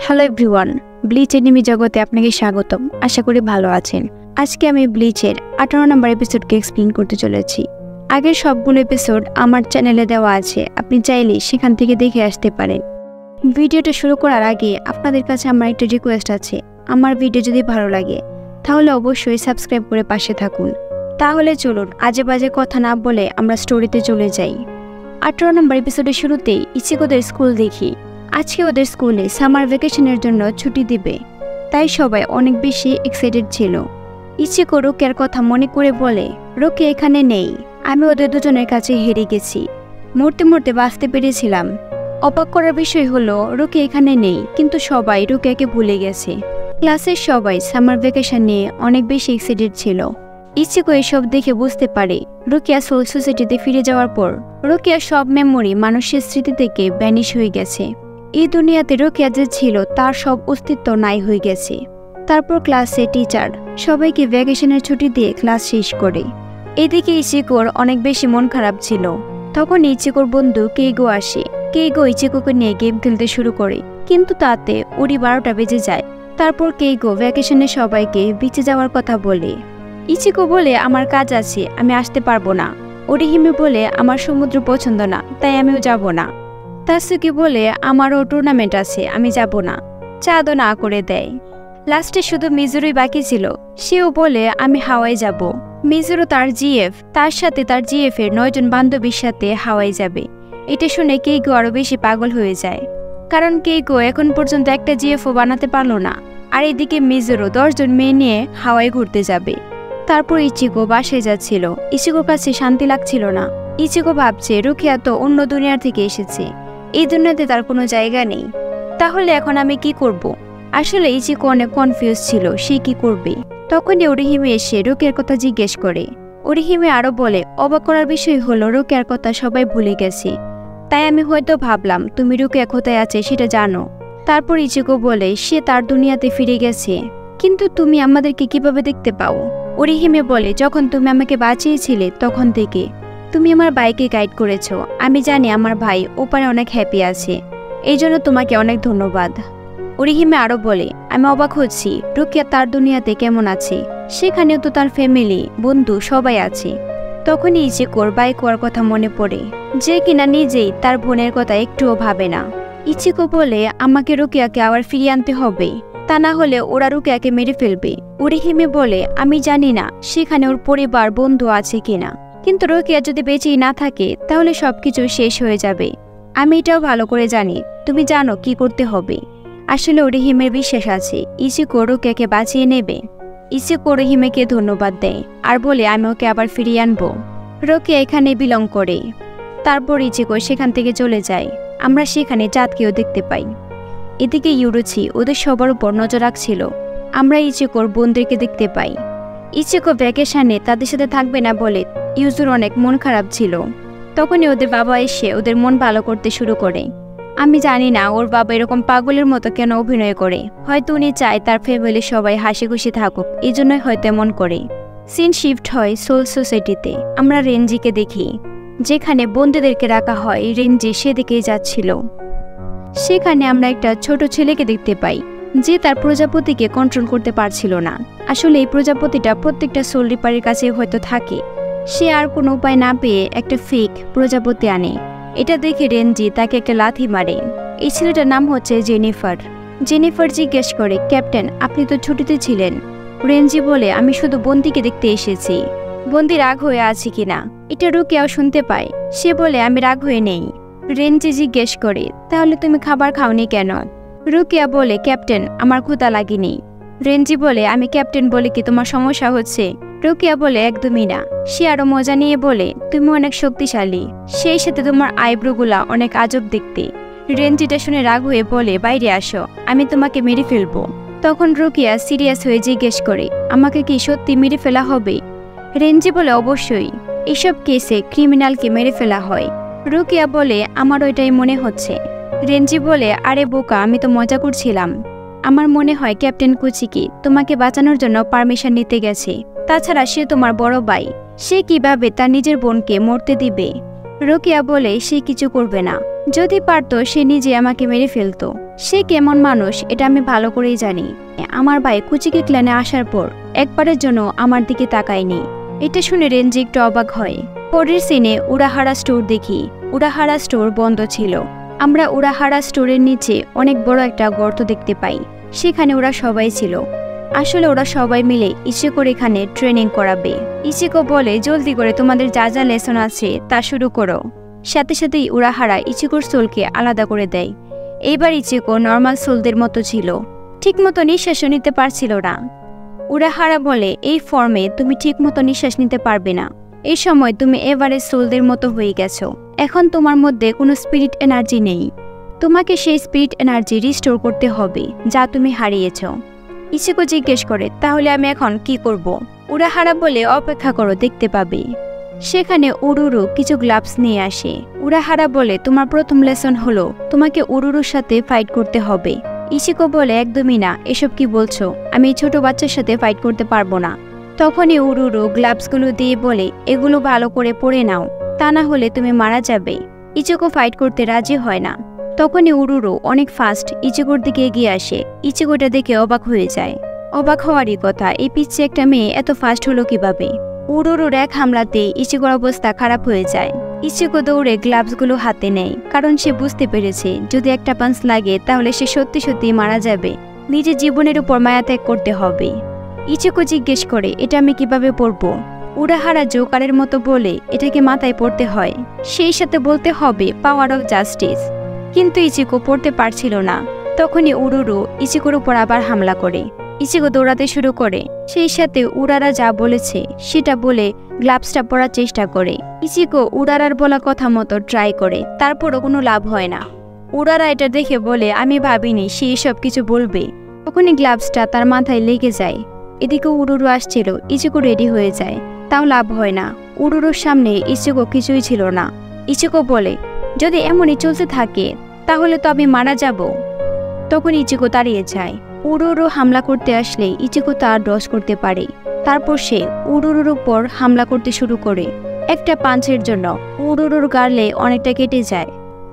Hello everyone, bleach enemy জগতে আপনাকে স্বাগতম। আশা করি ভালো আছেন। আজকে আমি ব্লিচের 18 নম্বর এপিসোডকে এক্সপ্লেন করতে চলেছি। আগের সবগুলো এপিসোড আমার চ্যানেলে দেওয়া আছে, আপনি চাইলে সেখান থেকে দেখে আসতে পারেন। ভিডিওটা শুরু করার আগে আপনাদের কাছে আমার একটা রিকোয়েস্ট আছে। আমার ভিডিও যদি ভালো লাগে তাহলে অবশ্যই সাবস্ক্রাইব করে পাশে থাকুন। তাহলে চলুন আজে বাজে কথা না বলে আমরা স্টোরিতে চলে যাই। 18 নম্বর এপিসোডের শুরুতেই ইচিকোদের স্কুল দেখি। আজকে ওদের স্কুলে সামার ভ্যাকেশনের জন্য ছুটি দিবে, তাই সবাই অনেক বেশি এক্সাইটেড ছিল। ইচিকো রোকিয়ার কথা মনে করে বলে, রোকিয়া এখানে নেই, আমি ওদের দুজনের কাছে হেরে গেছি, মরতে মরতে বাঁচতে পেরেছিলাম। অবাক করার বিষয় হলো রোকিয়া এখানে নেই, কিন্তু সবাই রোকিয়াকে ভুলে গেছে। ক্লাসের সবাই সামার ভ্যাকেশন নিয়ে অনেক বেশি এক্সাইটেড ছিল। ইচিকো এসব দেখে বুঝতে পারে রোকিয়া সোল সোসাইটিতে ফিরে যাওয়ার পর রোকিয়ার সব মেমোরি মানুষের স্মৃতি থেকে ভ্যানিশ হয়ে গেছে। এই দুনিয়াতে রোকিয়া যে ছিল তার সব অস্তিত্ব নাই হয়ে গেছে। তারপর ক্লাসে টিচার সবাইকে ভ্যাকেশনের ছুটি দিয়ে ক্লাস শেষ করে। এদিকে ইচিকোর অনেক বেশি মন খারাপ ছিল। তখন ইচিকোর বন্ধু কেইগো আসে। কেইগো ইচিকোকে নিয়ে গেম খেলতে শুরু করে, কিন্তু তাতে ওরই 12টা বেজে যায়। তারপর কেইগো ভ্যাকেশনে সবাইকে বিচে যাওয়ার কথা বলে। ইচিকো বলে, আমার কাজ আছে, আমি আসতে পারবো না। ওরিহিমে বলে, আমার সমুদ্র পছন্দ না, তাই আমিও যাব না। তাসুকি বলে, আমারও টুর্নামেন্ট আছে, আমি যাব না। চাঁদও না করে দেয়। লাস্টে শুধু মিজুরই বাকি ছিল। সেও বলে, আমি হাওয়াই যাব। মিজুরও তার জিএফ, তার সাথে তার জিএফ এর 9 জন বান্ধবীর সাথে হাওয়াই যাবে। এটা শুনে কেইগো আরো বেশি পাগল হয়ে যায়, কারণ কেইগো এখন পর্যন্ত একটা জিএফও বানাতে পারলো না। আর এদিকে মিজুরও 10 জন মেয়ে নিয়ে হাওয়াই ঘুরতে যাবে। তারপর ইচিকো বাসায় যাচ্ছিল। ইচিকোর কাছে শান্তি লাগছিল না। ইচিকো ভাবছে রোকিয়া তো অন্য দুনিয়ার থেকে এসেছে, এই দুনিয়াতে তার কোনো জায়গা নেই। তাহলে এখন আমি কি করব? আসলে ইচিকো অনেক কনফিউজ ছিল সে কি করবে। তখনই ওরিহিমে এসে রোকিয়ার কথা জিজ্ঞেস করে। ওরিহিমে আরো বলে, অবাক করার বিষয় হলো রোকিয়ার কথা সবাই ভুলে গেছে, তাই আমি হয়তো ভাবলাম তুমি রোকিয়া কোথায় আছে সেটা জানো। তারপর ইচিকো বলে সে তার দুনিয়াতে ফিরে গেছে, কিন্তু তুমি আমাদেরকে কিভাবে দেখতে পাও? ওরিহিমে বলে, যখন তুমি আমাকে বাঁচিয়েছিলে তখন থেকে তুমি আমার ভাইকে গাইড করেছো। আমি জানি আমার ভাই ওপারে অনেক হ্যাপি আছে, এই জন্য তোমাকে অনেক ধন্যবাদ। ওরিহিমে আরো বলে, আমি অবাক হচ্ছি রোকিয়া তার দুনিয়াতে কেমন আছে, সেখানেও তো তার ফ্যামিলি বন্ধু সবাই আছে। তখনই ইচিকোর বাইকোয়ার কথা মনে পড়ে, যে কিনা নিজেই তার বোনের কথা একটুও ভাবে না। ইচিকো বলে, আমাকে রোকিয়াকে আবার ফিরিয়ে আনতে হবে, তা না হলে ওরা রোকিয়াকে মেরে ফেলবে। ওরিহিমে বলে, আমি জানি না সেখানে ওর পরিবার বন্ধু আছে কিনা, কিন্তু রোকিয়া যদি বেঁচেই না থাকে তাহলে সবকিছু শেষ হয়ে যাবে। আমি এটাও ভালো করে জানি তুমি জানো কি করতে হবে। আসলে ওরিহিমের বিশ্বাস আছে ইচিকো রোকিয়াকে বাঁচিয়ে নেবে। ইচিকো ওরিহিমেকে ধন্যবাদ দেয় আর বলে, আমি ওকে আবার ফিরিয়ে আনবো। রোকিয়া এখানে বিলং করে। তারপর ইচিকো সেখান থেকে চলে যায়। আমরা সেখানে চাঁদকেও দেখতে পাই। এদিকে ইউরুচি ওদের সবার উপর নজর রাখছিল। আমরা ইচিকোর বোনদেরকে দেখতে পাই। ইচিকো ভ্যাকেশনে তাদের সাথে থাকবে না বলে ইউজুর অনেক মন খারাপ ছিল। তখনই ওদের বাবা এসে ওদের মন ভালো করতে শুরু করে। আমি জানি না ওর বাবা এরকম পাগলের মতো কেন অভিনয় করে, হয়তো উনি চায় তার ফ্যামিলির সবাই হাসি খুশি থাকুক, এই জন্যই হয়তো এমন করে। সিন শিফট হয় সোল সোসাইটিতে। আমরা রেঞ্জিকে দেখি, যেখানে বন্ধুদেরকে রাখা হয় রেঞ্জি সেদিকেই যাচ্ছিল। সেখানে আমরা একটা ছোট ছেলেকে দেখতে পাই, যে তার প্রজাপতিকে কন্ট্রোল করতে পারছিল না। আসলে এই প্রজাপতিটা প্রত্যেকটা সোল রিপারের কাছে হয়তো থাকে। সে আর কোনো উপায় না পেয়ে একটা ফেক প্রজাপতি আনে। এটা দেখে রেঞ্জি তাকে একটা লাথি মারে। এই ছেলেটার নাম হচ্ছে জেনিফার। জেনিফার জিজ্ঞেস করে, ক্যাপ্টেন আপনি তো ছুটিতে ছিলেন। রেঞ্জি বলে, আমি শুধু বন্দিকে দেখতে এসেছি, বন্দি রাগ হয়ে আছে কিনা। এটা রোকিয়াও শুনতে পায়। সে বলে, আমি রাগ হয়ে নেই। রেঞ্জি জিজ্ঞেস করে, তাহলে তুমি খাবার খাওনি কেন? রোকিয়া বলে, ক্যাপ্টেন আমার ক্ষুধা লাগেনি। রেঞ্জি বলে, আমি ক্যাপ্টেন বলে কি তোমার সমস্যা হচ্ছে? রোকিয়া বলে, একদমই না। সে আরো মজা নিয়ে বলে, তুমি অনেক শক্তিশালী, সেই সাথে তোমার আইব্রোগুলা অনেক আজব দেখতে। রেঞ্জিটা শুনে রাগ হয়ে বলে, বাইরে আসো, আমি তোমাকে মেরে ফেলবো। তখন রোকিয়া সিরিয়াস হয়ে জিজ্ঞেস করে, আমাকে কি সত্যি মেরে ফেলা হবে? রেঞ্জি বলে, অবশ্যই, এসব কেসে ক্রিমিনালকে মেরে ফেলা হয়। রোকিয়া বলে, আমারও এটাই মনে হচ্ছে। রেঞ্জি বলে, আরে বোকা, আমি তো মজা করছিলাম। আমার মনে হয় ক্যাপ্টেন কুচিকি তোমাকে বাঁচানোর জন্য পারমিশন নিতে গেছে। তাছাড়া সে তোমার বড় ভাই, সে কিভাবে তার নিজের বোনকে মরতে দিবে? রোকেয়া বলে সে কিছু করবে না, যদি পারতো সে নিজে আমাকে মেরে ফেলতো। সে কেমন মানুষ এটা আমি ভালো করেই জানি। আমার ভাই কুচিকে ক্ল্যানে আসার পর একবারের জন্য আমার দিকে তাকায়নি। এটা শুনে রেঞ্জি একটু অবাক হয়। পরের সিনে উড়াহারা স্টোর দেখি। উড়াহারা স্টোর বন্ধ ছিল। আমরা উড়াহারা স্টোরের নিচে অনেক বড় একটা গর্ত দেখতে পাই। সেখানে ওরা সবাই ছিল। আসলে ওরা সবাই মিলে ইচিকোর এখানে ট্রেনিং করাবে। ইচিকো বলে জলদি করে তোমাদের যা যা লেসন আছে তা শুরু করো। সাথে সাথেই উড়াহারা ইচিকোর সোলকে আলাদা করে দেয়। এইবার ইচিকো নর্মাল সোলদের মতো ছিল, ঠিক মতো নিঃশ্বাসও নিতে পারছিল না। উড়াহারা বলে এই ফর্মে তুমি ঠিক মতো নিঃশ্বাস নিতে পারবে না। এই সময় তুমি এভারেজ সোলদের মতো হয়ে গেছো। এখন তোমার মধ্যে কোনো স্পিরিট এনার্জি নেই। তোমাকে সেই স্পিরিট এনার্জি রিস্টোর করতে হবে যা তুমি হারিয়েছ। ইচিকো জিজ্ঞেস করে তাহলে আমি এখন কি করব? উড়াহারা বলে অপেক্ষা করো, দেখতে পাবে। সেখানে উরুরু কিছু গ্লাভস নিয়ে আসে। উড়াহারা বলে তোমার প্রথম লেসন হলো তোমাকে উরুরুর সাথে ফাইট করতে হবে। ইচিকো বলে একদমই না, এসব কি বলছো? আমি ছোট বাচ্চার সাথে ফাইট করতে পারবো না। তখনই উরুরু গ্লাভসগুলো দিয়ে বলে এগুলো ভালো করে পরে নাও, তা না হলে তুমি মারা যাবে। ইচিকো ফাইট করতে রাজি হয় না। তখনই উরুরু অনেক ফাস্ট ইচিকোর দিকে এগিয়ে আসে। ইচিকোটা দেখে অবাক হয়ে যায়। অবাক হওয়ারই কথা, এই পিচ্ছে একটা মেয়ে এত ফাস্ট হলো কিভাবে? উরুরুর এক হামলাতে ইচিকোর অবস্থা খারাপ হয়ে যায়। ইচিকো দৌড়ে গ্লাভসগুলো হাতে নেয়, কারণ সে বুঝতে পেরেছে যদি একটা পাঞ্চ লাগে তাহলে সে সত্যি সত্যি মারা যাবে। নিজের জীবনের উপর মায়া ত্যাগ করতে হবে। ইচিকো জিজ্ঞেস করে এটা আমি কিভাবে পরবো? উড়াহারা জোকারের মতো বলে এটাকে মাথায় পড়তে হয়, সেই সাথে বলতে হবে পাওয়ার অফ জাস্টিস। কিন্তু ইচিকো পড়তে পারছিল না। তখনই উরুরু ইচিকোর উপর আবার হামলা করে। ইচিকো দৌড়াতে শুরু করে। সেই সাথে উড়ারা যা বলেছে সেটা বলে গ্লাভসটা পরার চেষ্টা করে। ইচিকো উড়ারার বলা কথা মতো ট্রাই করে, তারপরও কোনো লাভ হয় না। উড়ারা এটা দেখে বলে আমি ভাবিনি সে এসব কিছু বলবে। তখনই গ্লাভসটা তার মাথায় লেগে যায়। এদিকে উরুরু আসছিল, ইচিকো রেডি হয়ে যায়, তাও লাভ হয় না। উরুরুর সামনে ইচিকো কিছুই ছিল না। ইচিকো বলে যদি এমনই চলতে থাকে তাহলে তো আমি মারা যাব। তখন ইচিকো দাঁড়িয়ে যায়। উরুরু হামলা করতে আসলে ইচিকো তা ডজ করতে পারে। তারপর সে উরুরুর উপর হামলা করতে শুরু করে। একটা পাঞ্চের জন্য উরুরুর গালে অনেকটা কেটে যায়।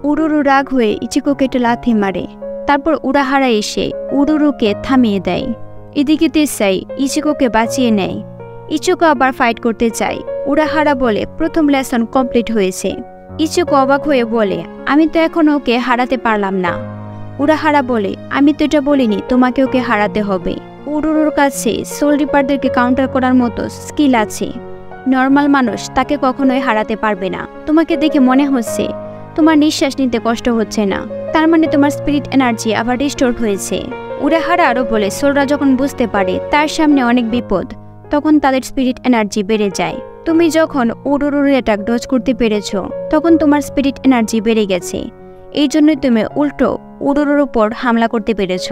উরুরু রাগ হয়ে ইচিকোকে একটা লাথি মারে। তারপর উড়াহারা এসে উরুরুকে থামিয়ে দেয়। এদিকে তেসাই ইচিকোকে বাঁচিয়ে নেয়। ইচিকো আবার ফাইট করতে চায়। উড়াহারা বলে প্রথম লেসন কমপ্লিট হয়েছে। ইচিকো অবাক হয়ে বলে আমি তো এখনো ওকে হারাতে পারলাম না। উড়াহারা বলে আমি তো এটা বলিনি তোমাকে ওকে হারাতে হবে। উরুরুর কাছে সোল রিপারদেরকে কাউন্টার করার মতো স্কিল আছে। নর্মাল মানুষ তাকে কখনোই হারাতে পারবে না। তোমাকে দেখে মনে হচ্ছে তোমার নিঃশ্বাস নিতে কষ্ট হচ্ছে না, তার মানে তোমার স্পিরিট এনার্জি আবার রিস্টোর হয়েছে। উড়াহারা আরও বলে সোলরা যখন বুঝতে পারে তার সামনে অনেক বিপদ, তখন তাদের স্পিরিট এনার্জি বেড়ে যায়। তুমি যখন উরুরুর অ্যাটাক ডজ করতে পেরেছ তখন তোমার স্পিরিট এনার্জি বেড়ে গেছে। এই জন্যই তুমি উল্টো উরুরুর উপর হামলা করতে পেরেছ।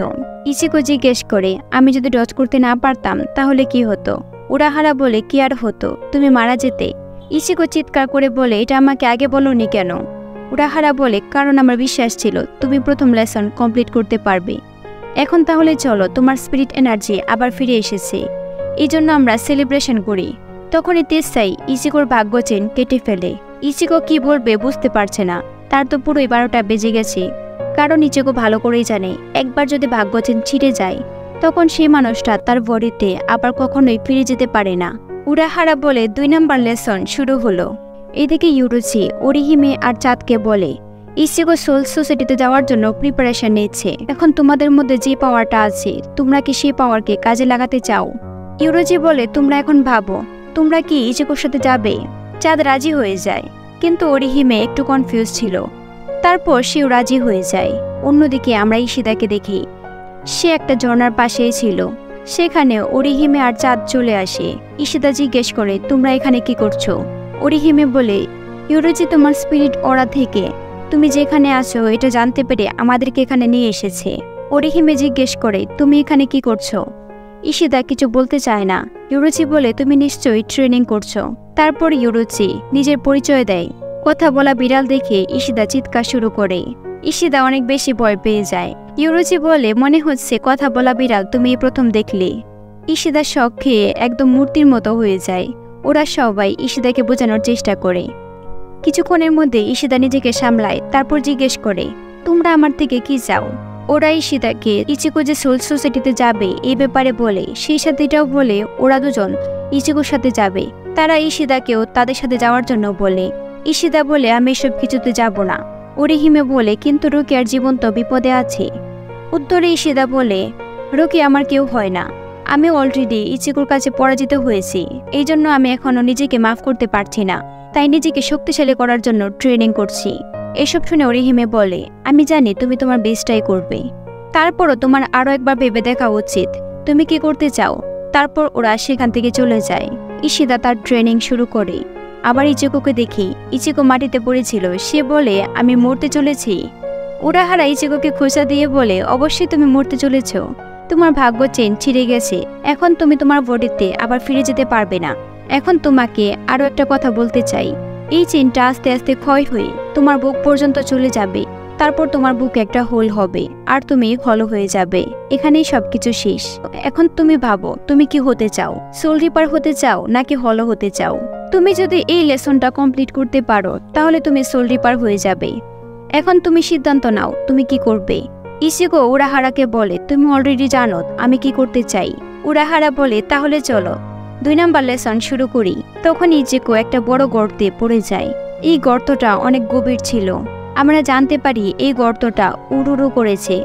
ইচিকো জিজ্ঞেস করে আমি যদি ডজ করতে না পারতাম তাহলে কি হতো? উড়াহারা বলে কি আর হতো, তুমি মারা যেতে। ইচিকো চিৎকার করে বলে এটা আমাকে আগে বলোনি কেন? উড়াহারা বলে কারণ আমার বিশ্বাস ছিল তুমি প্রথম লেসন কমপ্লিট করতে পারবে। এখন তাহলে চলো, তোমার স্পিরিট এনার্জি আবার ফিরে এসেছে, এই জন্য আমরা সেলিব্রেশন করি। তখনই তেসাই ইচিকোর ভাগ্য চেন কেটে ফেলে। ইচিকো কি বলবে বুঝতে পারছে না, তার তো পুরোই 12টা বেজে গেছে। কারণ ইচিকো ভালো করেই জানে একবার যদি ভাগ্য চেন ছিঁড়ে যায় তখন সেই মানুষটা তার বডিতে আবার কখনোই ফিরে যেতে পারে না। উড়াহারা বলে 2 নম্বর লেসন শুরু হলো। এদিকে ইউরুচি ওরিহিমে আর চাঁদকে বলে ইচিকো সোল সোসাইটিতে যাওয়ার জন্য প্রিপারেশন নিচ্ছে। এখন তোমাদের মধ্যে যে পাওয়ারটা আছে তোমরা কি সেই পাওয়ারকে কাজে লাগাতে চাও? ইউরুচি বলে তোমরা এখন ভাবো তোমরা কি ইচিকোর সাথে যাবে। চাঁদ রাজি হয়ে যায়, কিন্তু ওরিহিমে একটু কনফিউজ ছিল। তারপর সেও রাজি হয়ে যায়। অন্যদিকে আমরা ইশিদাকে দেখি, সে একটা ঝর্ণার পাশেই ছিল। সেখানে ওরিহিমে আর চাঁদ চলে আসে। ইশিদা জিজ্ঞেস করে তোমরা এখানে কি করছো? ওরিহিমে বলে ইউরুচি তোমার স্পিরিট অরা থেকে তুমি যেখানে আছো এটা জানতে পেরে আমাদেরকে এখানে নিয়ে এসেছে। ওরিহিমে জিজ্ঞেস করে তুমি এখানে কি করছো? ইশিদা কিছু বলতে চায় না। ইউরুচি বলে তুমি নিশ্চয়ই ট্রেনিং করছো। তারপর ইউরুচি নিজের পরিচয় দেয়। কথা বলা বিড়াল দেখে ইশিদা চিৎকার শুরু করে। ইশিদা অনেক বেশি ভয় পেয়ে যায়। ইউরুচি বলে মনে হচ্ছে কথা বলা বিড়াল তুমি প্রথম দেখলে। ইশিদা শক খেয়ে একদম মূর্তির মতো হয়ে যায়। ওরা সবাই ইশিদাকে বোঝানোর চেষ্টা করে, কিছুক্ষণের মধ্যে ঈশিতা নিজেকে সামলায়, তারপর জিজ্ঞেস করে, তোমরা আমার থেকে কি চাও? ওরা ঈশিতাকে ইচিকো যে সোল সোসাইটিতে যাবে এই ব্যাপারে বলে, সেই সাথে এটাও বলে ওরা দুজন ইচিকোর সাথে যাবে। তারা ঈশিতাকেও তাদের সাথে যাওয়ার জন্য বলে। ঈশিতা বলে, আমি এসব কিছুতে যাব না। অরিহিমে বলে, কিন্তু রুকিয়ার জীবন তো বিপদে আছে। উত্তরে ঈশিতা বলে, রুকি আমার কেউ হয় না, আমি অলরেডি ইচিকোর কাছে পরাজিত হয়েছি, এই জন্য আমি এখনো নিজেকে মাফ করতে পারছি না, তাই নিজেকে শক্তিশালী করার জন্য ট্রেনিং করছি। এসব শুনে অরিহিমে বলে, আমি জানি তুমি তোমার বেস্টটাই করবে, তারপরও তোমার আরও একবার ভেবে দেখা উচিত তুমি কি করতে চাও। তারপর ওরা সেখান থেকে চলে যায়। ঈশিতা তার ট্রেনিং শুরু করে। আবার ইচিকোকে দেখি, ইচিকো মাটিতে পড়েছিল। সে বলে, আমি মরতে চলেছি। উরাহারা ইচিকোকে খোঁচা দিয়ে বলে, অবশ্যই তুমি মরতে চলেছ, তোমার ভাগ্য চেন ছিঁড়ে গেছে, এখন তুমি তোমার বডিতে আবার ফিরে যেতে পারবে না। এখন তোমাকে আরও একটা কথা বলতে চাই, এই চেনটা আস্তে আস্তে ক্ষয় হয়ে তোমার বুক পর্যন্ত চলে যাবে, তারপর তোমার বুকে একটা হোল হবে আর তুমি হলো হয়ে যাবে। এখানেই সবকিছু শেষ। এখন তুমি ভাবো তুমি কি হতে চাও, সোল রিপার হতে চাও নাকি হলো হতে চাও? তুমি যদি এই লেসনটা কমপ্লিট করতে পারো তাহলে তুমি সোল রিপার হয়ে যাবে। এখন তুমি সিদ্ধান্ত নাও তুমি কি করবে। ইচিকো উরাহারাকে বলে, তুমি অলরেডি জানো আমি কি করতে চাই। উরাহারা বলে, তাহলে চলো 2 নাম্বার লেসন শুরু করি। তখন ইচিকো একটা বড় গর্তে পড়ে যায়। এই গর্তটা অনেক গভীর ছিল। আমরা জানতে পারি এই গর্তটা উরুরু করেছে।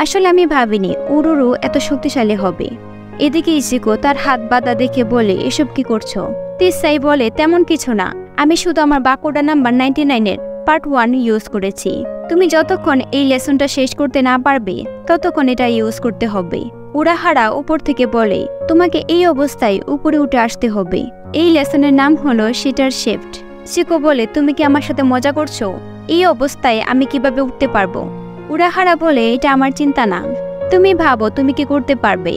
আসলে আমি ভাবিনি উরুরু এত শক্তিশালী হবে। এদিকে ইচিকো তার হাত বাঁধা দেখে বলে, এসব কি করছো? তিসাই বলে, তেমন কিছু না, আমি শুধু আমার বাকুডা নাম্বার 99-এর পার্ট 1 ইউজ করেছি। তুমি যতক্ষণ এই লেসনটা শেষ করতে না পারবে ততক্ষণ এটা ইউজ করতে হবে। উরাহারা উপর থেকে বলে, তোমাকে এই অবস্থায় উপরে উঠে আসতে হবে। এই লেসনের নাম হলো শিটার শেফট। ইচিকো বলে, তুমি কি আমার সাথে মজা করছো? এই অবস্থায় আমি কিভাবে উঠতে পারবো? উরাহারা বলে, এটা আমার চিন্তা না, তুমি ভাবো তুমি কি করতে পারবে।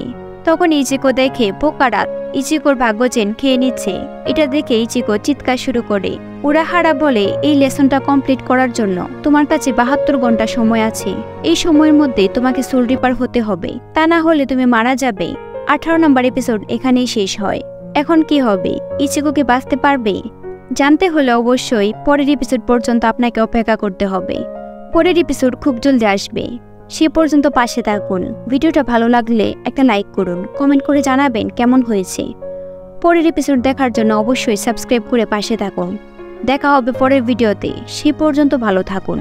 তখন ইচিকো দেখে পোকারাত ইচিকোর ভাগ্যচেন খেয়ে নিচ্ছে। এটা দেখে ইচিকো চিৎকার শুরু করে। উরাহারা বলে, এই লেসনটা কমপ্লিট করার জন্য তোমার কাছে 72 ঘন্টা সময় আছে। এই সময়ের মধ্যে তোমাকে সোল রিপার হতে হবে, তা না হলে তুমি মারা যাবে। 18 নম্বর এপিসোড এখানেই শেষ হয়। এখন কি হবে? ইচিকো কি বাঁচতে পারবে? জানতে হলে অবশ্যই পরের এপিসোড পর্যন্ত আপনাকে অপেক্ষা করতে হবে। পরের এপিসোড খুব জলদি আসবে, সে পর্যন্ত পাশে থাকুন। ভিডিওটা ভালো লাগলে একটা লাইক করুন, কমেন্ট করে জানাবেন কেমন হয়েছে। পরের এপিসোড দেখার জন্য অবশ্যই সাবস্ক্রাইব করে পাশে থাকুন। দেখা হবে পরের ভিডিওতে, সে পর্যন্ত ভালো থাকুন।